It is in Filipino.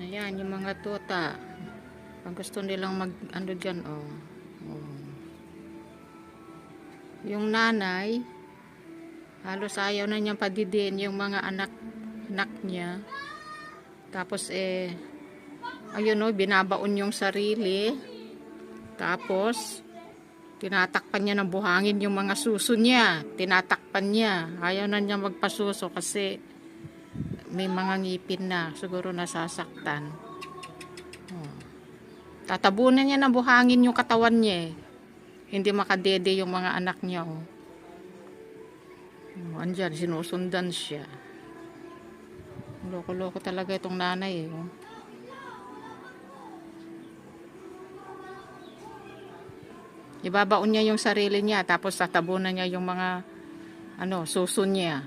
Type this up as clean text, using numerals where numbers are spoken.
Ayan, yung mga tuta. Pag gusto nilang mag, ano dyan, oh. Oh. Yung nanay, halos ayaw na niyang padidiin yung mga anak niya. Tapos, ayun, oh, binabaon yung sarili. Tapos, tinatakpan niya ng buhangin yung mga suso niya. Tinatakpan niya. Ayaw na niya magpasuso kasi may mga ngipin na. Siguro nasasaktan. Oh. Tatabunan niya ng buhangin yung katawan niya. Hindi makadede yung mga anak niya. Oh. Oh, andyan, sinusundan siya. Loko-loko talaga itong nanay. Oh. Ibabaon niya yung sarili niya. Tapos tatabunan niya yung mga suso niya.